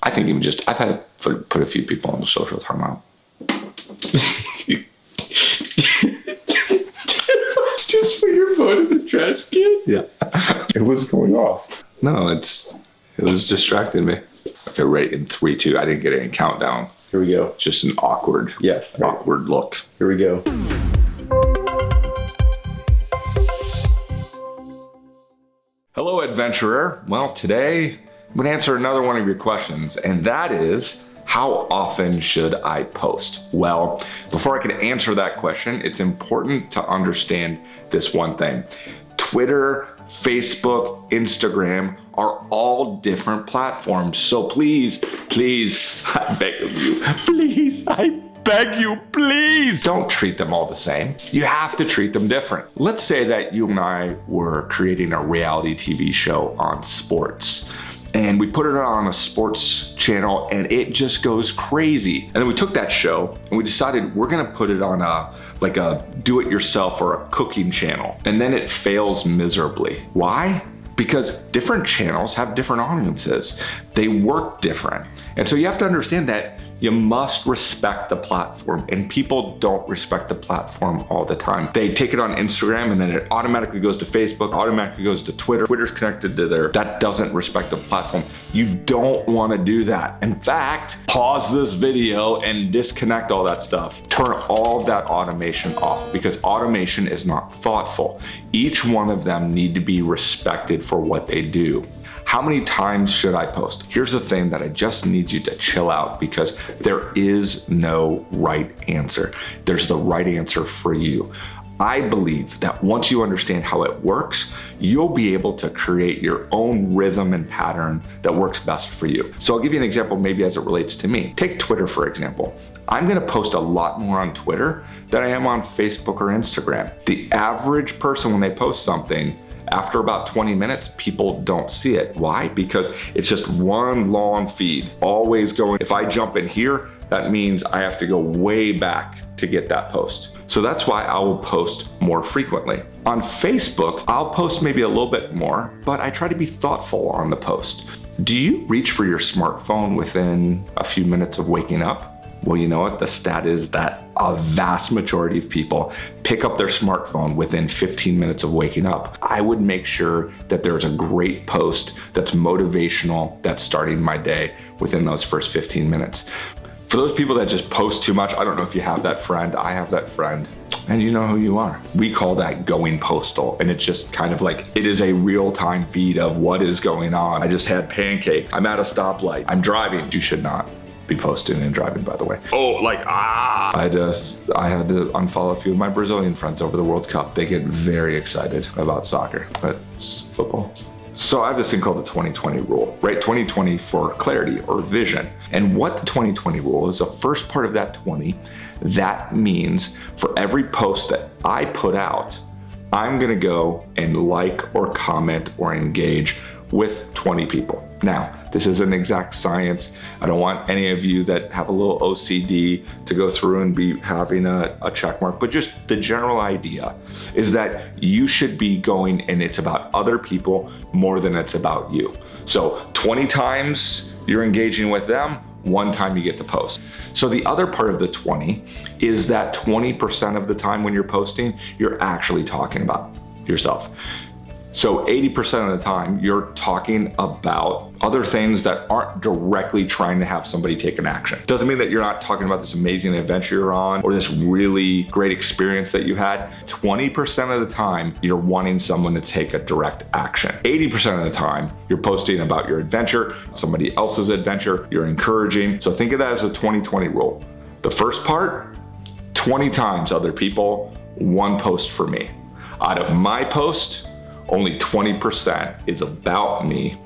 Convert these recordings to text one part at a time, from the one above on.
I think even just, I've had to put a few people on the social timeout. Just put your phone in the trash can? Yeah. It was going off. No, it was distracting me. Okay, right in 3, 2. I didn't get any countdown. Here we go. Just an awkward look. Here we go. Hello, adventurer. Well, today I'm going to answer another one of your questions, and that is, how often should I post? Well, before I can answer that question, it's important to understand this one thing. Twitter, Facebook, Instagram are all different platforms. So please, I beg of you, I beg you, please don't treat them all the same. You have to treat them different. Let's say that you and I were creating a reality TV show on sports, and we put it on a sports channel and it just goes crazy. And then we took that show and we decided we're gonna put it on a do-it-yourself or a cooking channel. And then it fails miserably. Why? Because different channels have different audiences. They work different. And so you have to understand that you must respect the platform, and people don't respect the platform all the time. They take it on Instagram and then it automatically goes to Facebook, automatically goes to Twitter. Twitter's connected to that doesn't respect the platform. You don't wanna do that. In fact, pause this video and disconnect all that stuff. Turn all of that automation off, because automation is not thoughtful. Each one of them need to be respected for what they do. How many times should I post? Here's the thing that I just need you to chill out, because there is no right answer. There's the right answer for you. I believe that once you understand how it works, you'll be able to create your own rhythm and pattern that works best for you. So I'll give you an example maybe as it relates to me. Take Twitter, for example. I'm gonna post a lot more on Twitter than I am on Facebook or Instagram. The average person, when they post something, after about 20 minutes, people don't see it. Why? Because it's just one long feed, always going. If I jump in here, that means I have to go way back to get that post. So that's why I will post more frequently. On Facebook, I'll post maybe a little bit more, but I try to be thoughtful on the post. Do you reach for your smartphone within a few minutes of waking up? Well, you know what? The stat is that a vast majority of people pick up their smartphone within 15 minutes of waking up. I would make sure that there's a great post that's motivational, that's starting my day within those first 15 minutes. For those people that just post too much, I don't know if you have that friend. I have that friend, and you know who you are. We call that going postal, and it's just kind of like, it is a real-time feed of what is going on. I just had pancake. I'm at a stoplight. I'm driving. You should not be posting and driving, by the way. I had to unfollow a few of my Brazilian friends over the World Cup. They get very excited about soccer, but it's football. So I have this thing called the 20/20 rule, right? 20/20 for clarity or vision. And what the 20/20 rule is, the first part of that 20, that means for every post that I put out, I'm gonna go and like or comment or engage with 20 people. Now, this is an exact science. I don't want any of you that have a little OCD to go through and be having a check mark, but just the general idea is that you should be going and it's about other people more than it's about you. So 20 times you're engaging with them, 1 time you get to post. So the other part of the 20 is that 20% of the time when you're posting, you're actually talking about yourself. So 80% of the time, you're talking about other things that aren't directly trying to have somebody take an action. Doesn't mean that you're not talking about this amazing adventure you're on or this really great experience that you had. 20% of the time, you're wanting someone to take a direct action. 80% of the time, you're posting about your adventure, somebody else's adventure, you're encouraging. So think of that as a 20/20 rule. The first part, 20 times other people, 1 post for me. Out of my post, only 20% is about me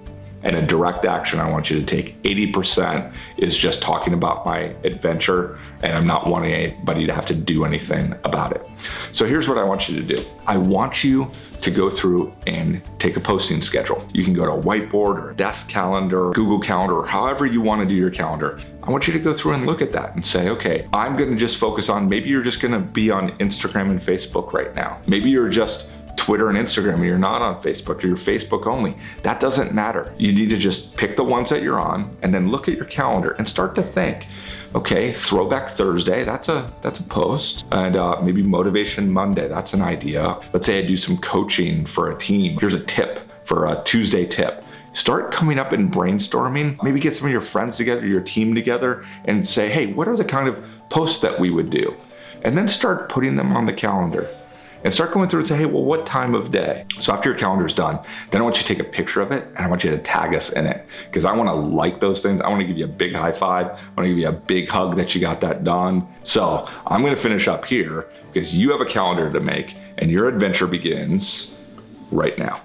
and a direct action I want you to take. 80% is just talking about my adventure, and I'm not wanting anybody to have to do anything about it. So here's what I want you to do. I want you to go through and take a posting schedule. You can go to a whiteboard or a desk calendar, Google Calendar, or however you want to do your calendar. I want you to go through and look at that and say, okay, I'm going to just focus on, maybe you're just going to be on Instagram and Facebook right now. Maybe you're just Twitter and Instagram and you're not on Facebook, or you're Facebook only. That doesn't matter. You need to just pick the ones that you're on and then look at your calendar and start to think, okay, Throwback Thursday, that's a post. And maybe Motivation Monday, that's an idea. Let's say I do some coaching for a team. Here's a tip for a Tuesday tip. Start coming up and brainstorming. Maybe get some of your friends together, your team together, and say, hey, what are the kind of posts that we would do? And then start putting them on the calendar. And start going through and say, hey, well, what time of day? So after your calendar's done, then I want you to take a picture of it and I want you to tag us in it. Because I want to like those things. I want to give you a big high five. I want to give you a big hug that you got that done. So I'm going to finish up here because you have a calendar to make and your adventure begins right now.